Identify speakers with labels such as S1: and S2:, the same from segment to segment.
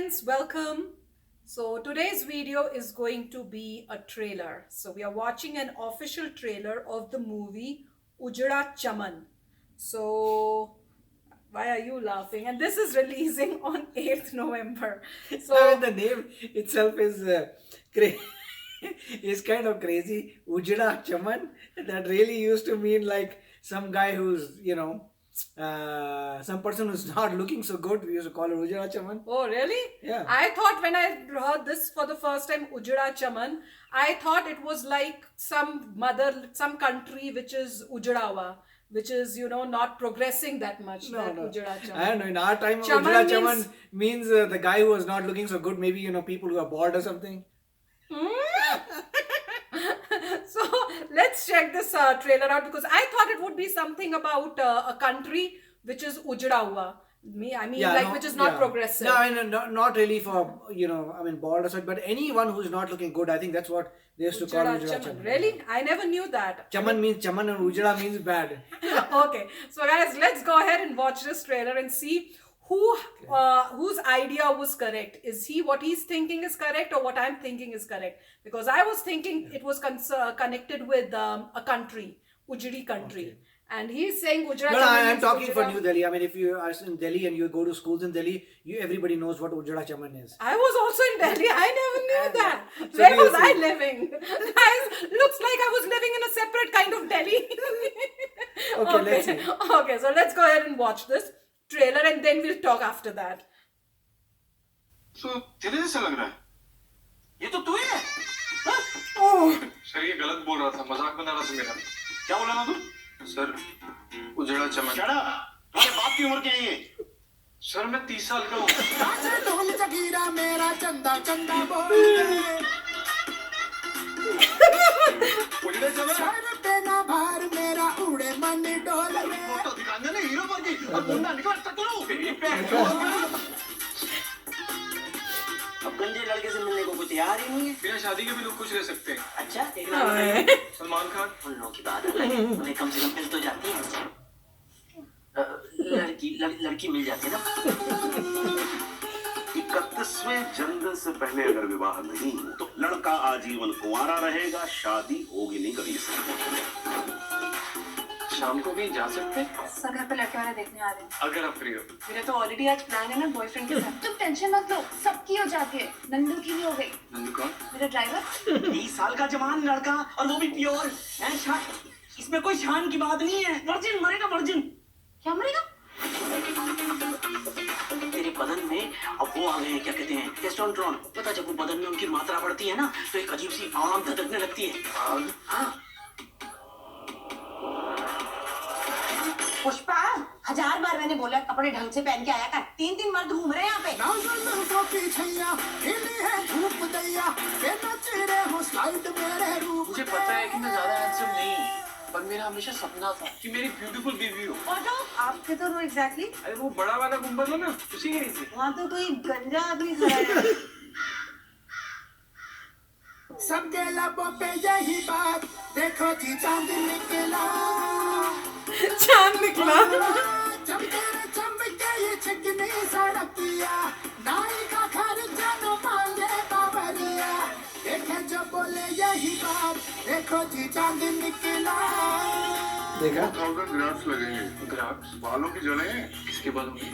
S1: friends, welcome. So today's video is going to be a trailer. So we are watching an official trailer of the movie Ujda Chaman. So why are you laughing? And this is releasing on 8th November. So
S2: The name itself is is kind of crazy. Ujda Chaman. That really used to mean like some guy who's some person who's not looking so good. We used to call her Ujda Chaman.
S1: oh, really?
S2: Yeah.
S1: I thought when I heard this for the first time, Ujda Chaman, I thought it was like some country which is Ujdawa, which is, not progressing that much.
S2: No,
S1: that
S2: no.
S1: Ujda Chaman.
S2: I don't know. In our time,
S1: Chaman
S2: Ujda Chaman means the guy who was not looking so good. Maybe people who are bored or something.
S1: So let's check this trailer out because I thought it would be something about a country which is Ujdawa. Which is not progressive.
S2: No, not really for bored or something. But anyone who's not looking good, I think that's what they used to call Ujda Chaman.
S1: Really? I never knew that.
S2: Chaman means Chaman and Ujda means bad.
S1: Okay, so guys, let's go ahead and watch this trailer and see whose idea was correct. Is what he's thinking is correct or what I'm thinking is correct? Because I was thinking it was connected with a country, Ujdi country. Okay. And he's saying Ujda.
S2: No, I'm talking for New Delhi. I mean, if you are in Delhi and you go to schools in Delhi, everybody knows what Ujda Chaman is.
S1: I was also in Delhi. I never knew that. So where was I living? Guys, looks like I was living in a separate kind of Delhi.
S2: Okay, let's see.
S1: Okay, so let's go ahead and watch this trailer and then we'll talk after that.
S3: So, तेरे जैसा लग रहा है? ये तो तू ही है? Sir ये गलत बोल रहा था, मजाक बना रहा था मेरा। क्या बोला ना तू? सर, उजड़ा चमन। Shut up! तुम्हारे बाप की उम्र क्या है ये? सर मैं 30 साल का हूँ। ढोल जगीरा मेरा चंदा चंदा बोल। उजड़ा चमन। तेरा भार मेरा उड़े मन डोल में। फोटो दिखाने ने हीरो बन गई। अब मुन्ना निकल सकता अब गंजे लड़के से मिलने को कोई तैयार ही नहीं है। बिना शादी के भी लोग खुश रह सकते हैं। अच्छा, एक नाम सलमान खान। उन लोगों की बात अलग है, उन्हें कम से कम मिल तो जाती है। लड़की मिल जाती है ना।
S4: 31वें जन्मदिन से पहले अगर विवाह नहीं हो तो लड़का आजीवन कुंवारा रहेगा, शादी होगी नहीं कभी से।
S3: शाम को भी जा सकते हैं?
S5: सब घर पे लड़के वाले देखने आ रहे हैं।
S3: अगर आप फ्री हो।
S5: मेरा तो ऑलरेडी आज प्लान है ना बॉयफ्रेंड के साथ। तुम टेंशन मत लो, सबकी हो जाती है। नंदू की भी हो गई।
S3: नंदू कौन?
S5: मेरा ड्राइवर।
S6: 20 साल का जवान लड़का और वो भी प्योर। इसमें कोई शान की बात नहीं है। वर्जिन मरेगा, वर्जिन।
S5: क्या मरेगा?
S6: तेरे बदन में अब वो आ गए हैं, क्या कहते हैं, टेस्टोस्टेरोन। पता जब वो बदन में उनकी मात्रा बढ़ती है ना तो एक अजीब सी आग धधकने लगती है। हाँ।
S7: पुष्पा, 1000 बार मैंने बोला कपड़े ढंग से पहन के आया कर। 3 मर्द घूम रहे हैं यहाँ पे।
S3: मुझे पता है कि मैं ज्यादा हैंडसम नहीं हूँ, पर मेरा हमेशा सपना था कि मेरी ब्यूटीफुल बीवी हो।
S5: आपके तो रो एग्जैक्टली।
S3: अरे वो बड़ा वाला गुंबद है ना, उसी के नीचे।
S5: वहाँ तो कोई गंजा आदमी खड़ा है।
S8: सबके लबों पे यही बात, देखो जी चांद निकला।
S1: चांद निकला।
S8: चमके ये चिकनी सड़किया, नाई का खर्चा न मांगे बाबरिया। देखे जो बोले यही बात, देखो जी चांद निकला।
S2: देखा?
S9: 1000 ग्राफ्स लगेंगे।
S3: ग्राफ्स?
S9: बालों की जड़ें।
S3: किसके बालों की?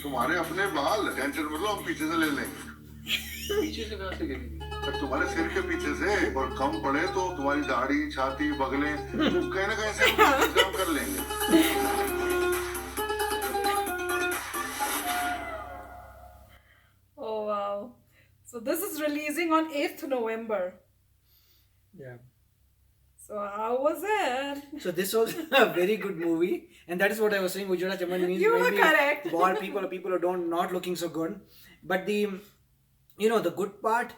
S9: तुम्हारे अपने बाल। टेंशन मतलब हम पीछे से ले लेंगे।
S3: पीछे से कहाँ से गिरेगी?
S9: तुम्हारे सिर के पीछे से, और कम पड़े तो तुम्हारी दाढ़ी, छाती, बगलें कहीं ना कहीं से इंतजाम कर लेंगे।
S1: Oh wow. So this is releasing on 8th November.
S2: Yeah.
S1: So how was it?
S2: So this was a very good movie, and that is what I was saying. Ujda Chaman means
S1: You were
S2: maybe
S1: correct.
S2: bored people or people who not looking so good. But the good part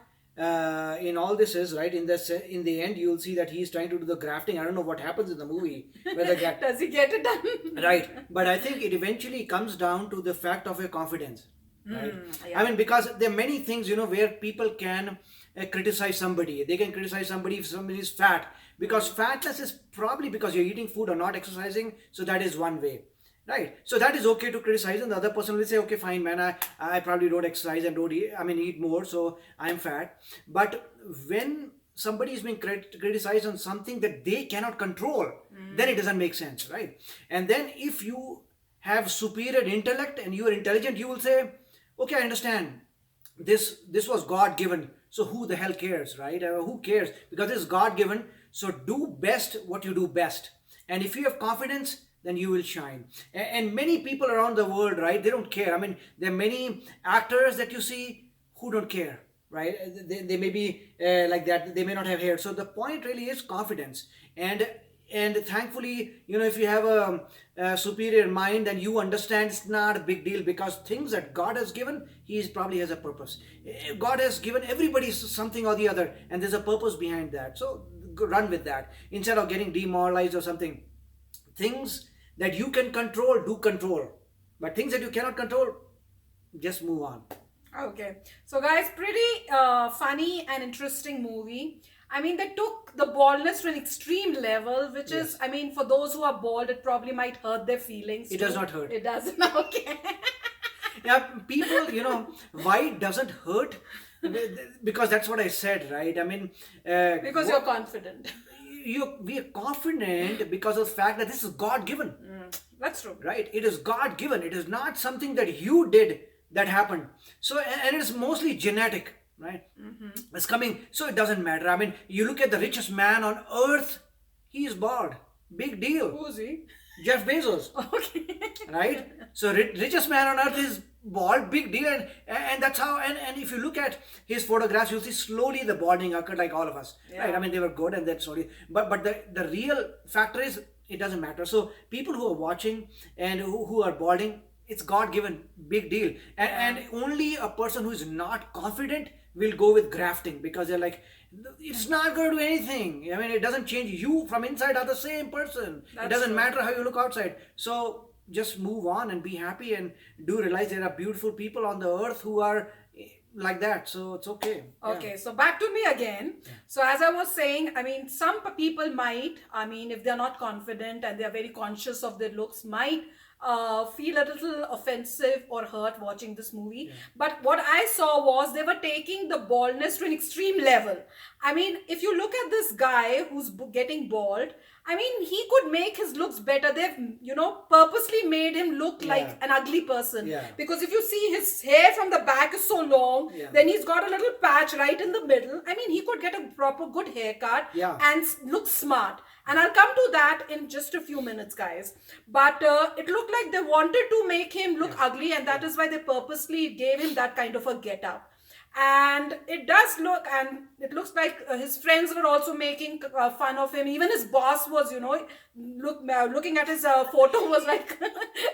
S2: in all this is, right, in the end you'll see that he's trying to do the grafting. I don't know what happens in the movie where
S1: Does he get it done?
S2: Right, but I think it eventually comes down to the fact of your confidence, right?
S1: Yeah.
S2: I mean, because there are many things where people can criticize somebody. They can criticize somebody if somebody is fat, because fatness is probably because you're eating food or not exercising. So that is one way. Right. So that is okay to criticize, and the other person will say, okay, fine, man, I probably don't exercise and don't eat, eat more, so I'm fat. But when somebody is being criticized on something that they cannot control, then it doesn't make sense, right? And then if you have superior intellect and you are intelligent, you will say, okay, I understand. This was God given, so who the hell cares, right? Who cares? Because this is God given, so do best what you do best. And if you have confidence, then you will shine. And many people around the world, right, they don't care. I mean, there are many actors that you see who don't care, right? They may be like that. They may not have hair. So the point really is confidence. And thankfully, if you have a superior mind and you understand, it's not a big deal, because things that God has given, He probably has a purpose. God has given everybody something or the other, and there's a purpose behind that. So run with that instead of getting demoralized or something. Things that you can control, do control. But things that you cannot control, just move on.
S1: Okay. So guys, pretty funny and interesting movie. I mean, they took the baldness to an extreme level, which is, I mean, for those who are bald, it probably might hurt their feelings.
S2: It does not hurt.
S1: It doesn't. Okay.
S2: Yeah, people, why it doesn't hurt? Because that's what I said, right? I mean...
S1: because you're confident.
S2: We are confident because of the fact that this is God-given.
S1: That's true.
S2: Right? It is God-given. It is not something that you did that happened. So, and it is mostly genetic, right? It's coming. So it doesn't matter. I mean, you look at the richest man on earth, he is bald. Big deal.
S1: Who's he?
S2: Jeff Bezos.
S1: Okay.
S2: Right? So richest man on earth is bald, big deal. And that's how, and if you look at his photographs, you'll see slowly the balding occurred, like all of us. Yeah. Right? I mean, they were good and then slowly. But the real factor is, it doesn't matter. So people who are watching and who are balding, it's God-given, big deal. And only a person who is not confident will go with grafting, because they're like, it's not going to do anything. I mean, it doesn't change. You from inside are the same person. It doesn't matter how you look outside. So just move on and be happy, and do realize there are beautiful people on the earth who are like that. So it's okay.
S1: Okay, so back to me again. Yeah. So as I was saying, I mean, some people might, I mean, if they're not confident and they're very conscious of their looks, might feel a little offensive or hurt watching this movie. Yeah. But what I saw was they were taking the baldness to an extreme level. I mean, if you look at this guy who's getting bald, I mean, he could make his looks better. They've, purposely made him look like an ugly person. Yeah. Because if you see, his hair from the back is so long, then he's got a little patch right in the middle. I mean, he could get a proper good haircut and look smart. And I'll come to that in just a few minutes, guys. But it looked like they wanted to make him look ugly, and that is why they purposely gave him that kind of a get-up. And it does look, and it looks like his friends were also making fun of him. Even his boss was, looking at his photo, was like,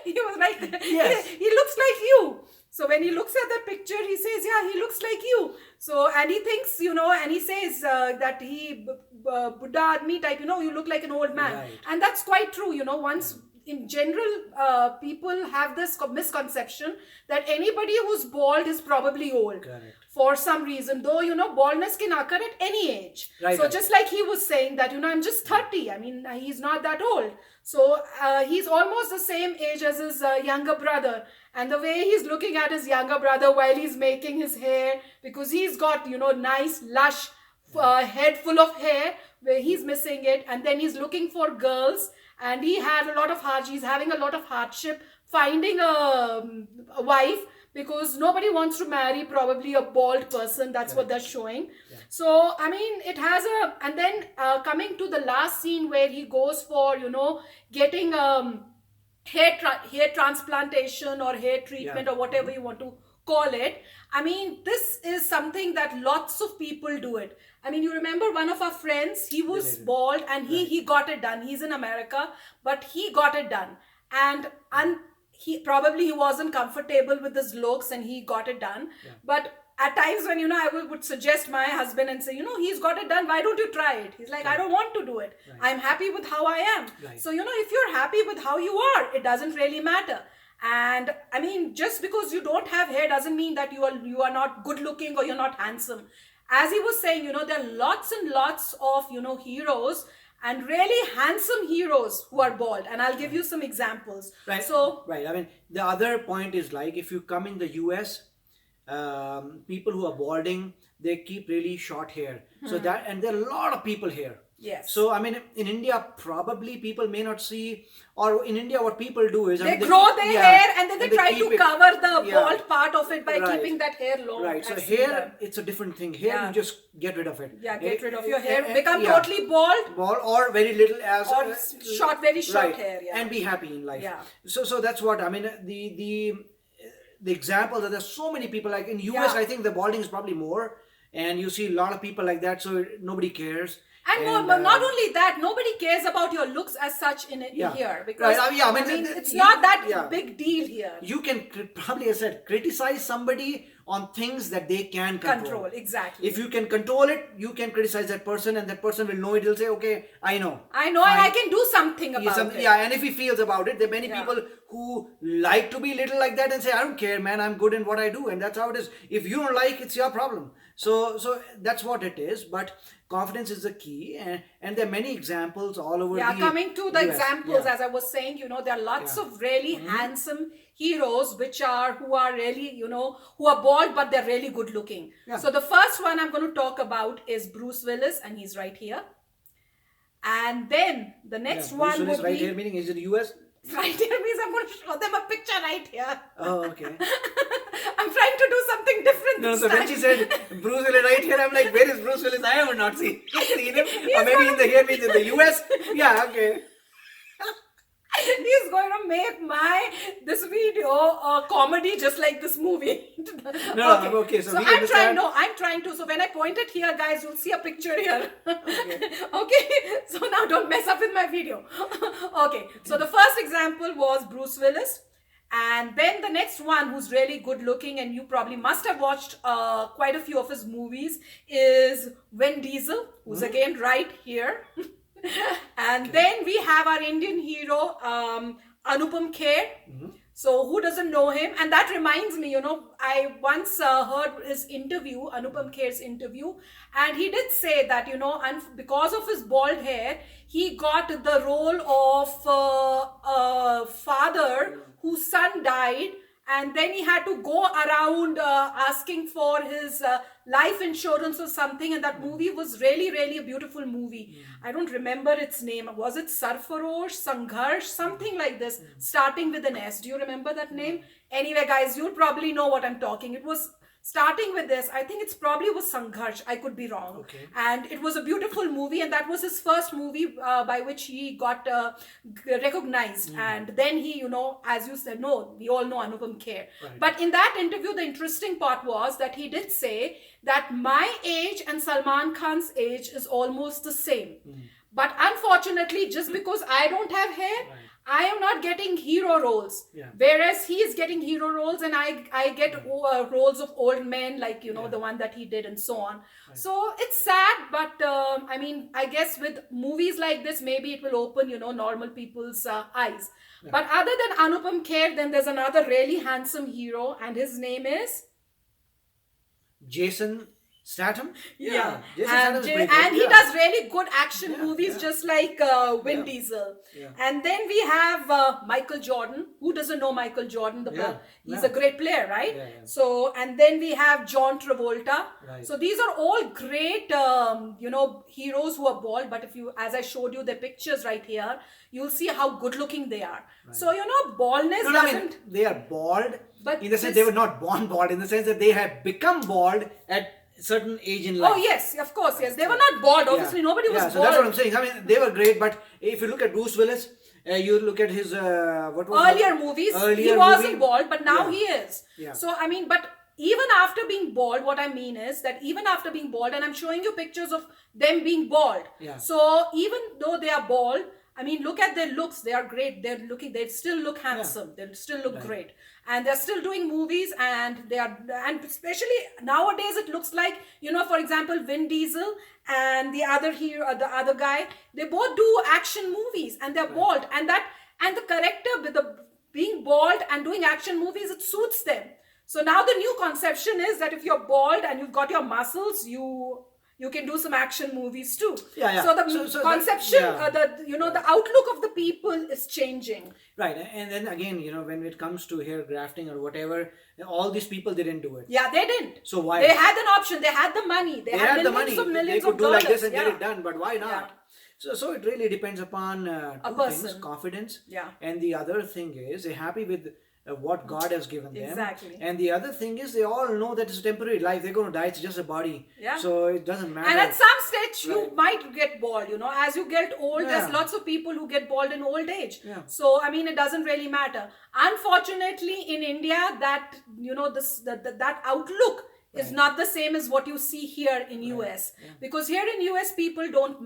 S1: he was like, yes. he looks like you. So when he looks at the picture, he says, yeah, he looks like you. So, and he thinks, and he says that he, Buddha Admi type, you look like an old man. Right. And that's quite true, once... In general, people have this misconception that anybody who's bald is probably old. Correct. For some reason, though, baldness can occur at any age. Right. So just like he was saying that, I'm just 30. I mean, he's not that old. So he's almost the same age as his younger brother. And the way he's looking at his younger brother while he's making his hair, because he's got, nice, lush head full of hair, where he's missing it. And then he's looking for girls. And he's having a lot of hardship finding a wife, because nobody wants to marry probably a bald person. That's what they're showing. Yeah. So, I mean, it has and then coming to the last scene where he goes for, getting hair transplantation or hair treatment or whatever you want to call it. I mean, this is something that lots of people do it. I mean, you remember one of our friends, he was bald and he got it done. He's in America, but he got it done. And he wasn't comfortable with his looks and he got it done. Yeah. But at times when, I would suggest my husband and say, he's got it done. Why don't you try it? He's like, I don't want to do it. Right. I'm happy with how I am. Right. So, if you're happy with how you are, it doesn't really matter. And I mean, just because you don't have hair doesn't mean that you are not good looking or you're not handsome. As he was saying, there are lots and lots of, heroes and really handsome heroes who are bald. And I'll give you some examples.
S2: Right.
S1: So,
S2: right. I mean, the other point is like if you come in the US, people who are balding, they keep really short hair. So that, and there are a lot of people here.
S1: yes.
S2: So I mean, in India, probably people may not see, or in India, what people do is
S1: they grow their hair and then they try
S2: keep
S1: to
S2: it-
S1: cover the
S2: yeah.
S1: bald part of it by
S2: Right.
S1: keeping that hair long.
S2: Right. So
S1: I've seen
S2: hair,
S1: that.
S2: it's a different thing. Hair,
S1: Yeah.
S2: you just get rid of it.
S1: Yeah, get rid of your hair,
S2: Eh,
S1: become
S2: yeah.
S1: totally bald,
S2: Bald or very little as
S1: or short, very short
S2: right.
S1: hair. Yeah.
S2: And be happy in life.
S1: Yeah.
S2: So that's what I mean. The example that there's so many people like in US,
S1: Yeah.
S2: I think the balding is probably more, and you see a lot of people like that. So nobody cares.
S1: And not only that, nobody cares about your looks as such in
S2: Yeah.
S1: here, because
S2: Right. I mean,
S1: it's
S2: you-
S1: not that
S2: yeah.
S1: big deal here.
S2: You can probably, as I said, criticize somebody on things that they can control.
S1: Exactly.
S2: If you can control it, you can criticize that person, and that person will know it. He'll say, "Okay, I know."
S1: and I can do something about it.
S2: Yeah, and if he feels about it, there are many
S1: Yeah.
S2: people who like to be little like that and say, "I don't care, man. I'm good in what I do," and that's how it is. If you don't like, it's your problem. So that's what it is. But confidence is the key, and there are many examples all over.
S1: Yeah, coming to the
S2: US.
S1: examples,
S2: Yeah.
S1: as I was saying, there are lots
S2: Yeah.
S1: of really handsome heroes who are really, who are bald, but they're really good looking.
S2: Yeah.
S1: So the first one I'm going to talk about is Bruce Willis, and he's right here. And then the next
S2: Bruce
S1: one
S2: Willis
S1: would
S2: right
S1: be
S2: here, meaning he's in the US.
S1: right here means I'm going to show them a picture right here.
S2: Oh, okay.
S1: I'm trying to do something different.
S2: No,
S1: this
S2: so when
S1: time.
S2: she said Bruce Willis right here, I'm like, where is Bruce Willis? I have not seen him.
S1: He's
S2: Or maybe
S1: gonna
S2: in the here means in the US. Yeah, okay.
S1: He's going to make this video a comedy just like this movie.
S2: No, okay, so we understand.
S1: I'm trying to. So when I point it here, guys, you'll see a picture here. Okay. So now don't mess up with my video. Okay. So the first example was Bruce Willis. And then the next one, who's really good looking, and you probably must have watched quite a few of his movies, is Vin Diesel, who's again right here. And then we have our Indian hero, Anupam Kher. So who doesn't know him? And that reminds me, I once heard his interview, Anupam Kher's interview, and he did say that, because of his bald hair, he got the role of a father whose son died, and then he had to go around asking for his life insurance or something, and that movie was really, really a beautiful movie. I don't remember its name. Was it Sarfarosh, Sangharsh, something like this, starting with an S? Do you remember that name? Anyway, guys, you'll probably know what I'm talking. It was starting with this. I think it's probably was Sangharsh. I could be wrong.
S2: Okay.
S1: And it was a beautiful movie, and that was his first movie by which he got recognized. And then he, as you said, we all know Anupam Kher.
S2: Right.
S1: But in that interview, the interesting part was that he did say that my age and Salman Khan's age is almost the same. But unfortunately, just because I don't have hair, I am not getting hero roles.
S2: Yeah.
S1: Whereas he is getting hero roles, and I get roles of old men, like, the one that he did and so on. So it's sad, but I guess with movies like this, maybe it will open, normal people's eyes.
S2: Yeah.
S1: But other than Anupam Kher, then there's another really handsome hero, and his name is...
S2: Jason Statham?
S1: Yeah.
S2: Jason Statham is pretty good.
S1: And he
S2: Yeah.
S1: does really good action
S2: Yeah,
S1: movies,
S2: yeah.
S1: just like Vin
S2: Yeah.
S1: Diesel.
S2: Yeah.
S1: And then we have Michael Jordan. Who doesn't know Michael Jordan? He's
S2: Yeah.
S1: a great player, right?
S2: Yeah, yeah.
S1: So, and then we have John Travolta.
S2: Right.
S1: So these are all great, heroes who are bald. But if you, as I showed you the pictures right here, you'll see how good looking they are. So, baldness
S2: No,
S1: doesn't...
S2: they are bald,
S1: But
S2: in the sense
S1: this-
S2: they were not born bald, in the sense that they have become bald at a certain age in life.
S1: Oh, yes, of course, yes. They were not bald. Obviously, nobody was
S2: so
S1: bald.
S2: that's what I'm saying. I mean, they were great, but if you look at Bruce Willis, you look at his
S1: Earlier movies, he
S2: earlier
S1: wasn't
S2: movie.
S1: bald, but now
S2: Yeah.
S1: he is.
S2: Yeah.
S1: So, but even after being bald, what I mean is that even after being bald, and I'm showing you pictures of them being bald.
S2: Yeah.
S1: So, even though they are bald, look at their looks. They are great. They still look handsome. They still look great. And they're still doing movies, and and especially nowadays, it looks like, for example, Vin Diesel and the other hero, the other guy, they both do action movies, and they're bald. And the character with being bald and doing action movies, it suits them. So now the new conception is that if you're bald and you've got your muscles, You can do some action movies too.
S2: Yeah.
S1: So the conception, the outlook of the people is changing.
S2: Right, and then again, when it comes to hair grafting or whatever, all these people didn't do it.
S1: Yeah, they didn't.
S2: So why?
S1: They had an option. They had the money. They had millions of millions
S2: they could
S1: of
S2: do
S1: dollars.
S2: like this and get
S1: Yeah.
S2: it done, but why not? So it really depends upon two
S1: person.
S2: things: confidence,
S1: Yeah.
S2: and the other thing is they're happy with what God has given them.
S1: Exactly.
S2: And the other thing is they all know that it's a temporary life. They're going to die. It's just a body.
S1: Yeah.
S2: So it doesn't matter.
S1: And at some stage, you might get bald. As you get old,
S2: Yeah.
S1: there's lots of people who get bald in old age.
S2: Yeah.
S1: So I mean, it doesn't really matter. Unfortunately, in India, that that outlook is not the same as what you see here in US.
S2: Yeah.
S1: Because here in US, people don't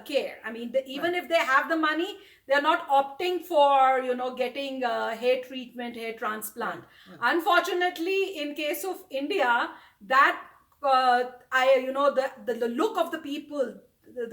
S1: care. I mean, even if they have the money, they're not opting for getting hair treatment, hair transplant. Unfortunately, in case of India, that the look of the people,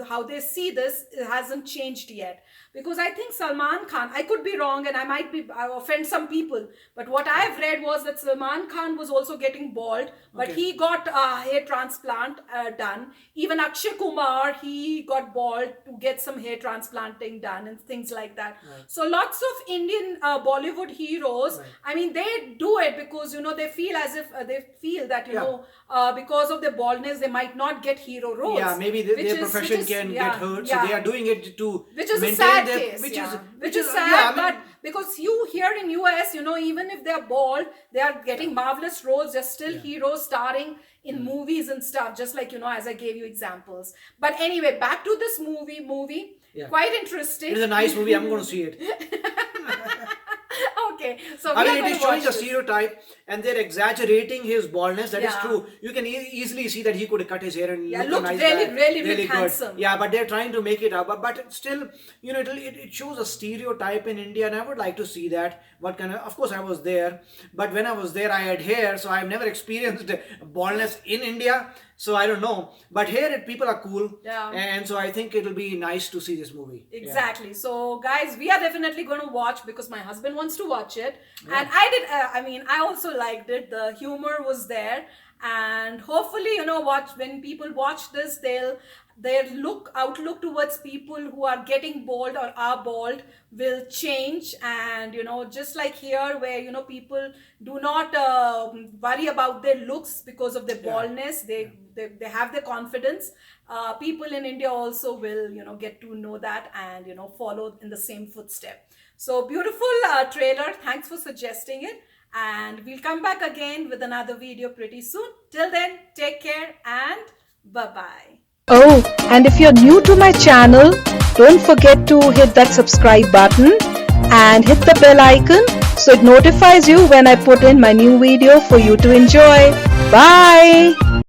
S1: how they see this, it hasn't changed yet. Because I think Salman Khan, I could be wrong and I offend some people, but what I've read was that Salman Khan was also getting bald, but he got a hair transplant done. Even Akshay Kumar, he got bald to get some hair transplanting done and things like that.
S2: Right.
S1: So lots of Indian Bollywood heroes, I mean, they do it because, they feel as if they feel that, because of their baldness, they might not get hero roles.
S2: Yeah, maybe their profession can get hurt, so they are doing it to
S1: which is a
S2: maintain
S1: sad
S2: their,
S1: case,
S2: which is
S1: sad, but because you here in US, even if they're bald, they are getting marvelous roles. They're still heroes starring in movies and stuff, just like, as I gave you examples. But anyway, back to this movie.
S2: Yeah.
S1: Quite interesting.
S2: It is a nice movie. I'm going to see it.
S1: Okay, so
S2: it is showing a stereotype and they're exaggerating his baldness. That is true. You can easily see that he could cut his hair and look a nice guy,
S1: really
S2: good.
S1: handsome.
S2: Yeah, but they're trying to make it up. But still, it shows a stereotype in India, and I would like to see that. What kind of course, I was there, but when I was there, I had hair, so I've never experienced baldness in India. So I don't know. But here, people are cool.
S1: Yeah.
S2: And so I think it'll be nice to see this movie.
S1: Exactly. So guys, we are definitely going to watch because my husband wants to watch it.
S2: Yeah.
S1: And I did, I also liked it. The humor was there. And hopefully, when people watch this, their outlook towards people who are getting bald or are bald will change. And just like here where people do not worry about their looks because of their baldness, they have their confidence. People in India also will get to know that and follow in the same footstep. So beautiful trailer. Thanks for suggesting it. And we'll come back again with another video pretty soon. Till then, take care and bye-bye.
S10: Oh, and if you're new to my channel, don't forget to hit that subscribe button and hit the bell icon so it notifies you when I put in my new video for you to enjoy. Bye!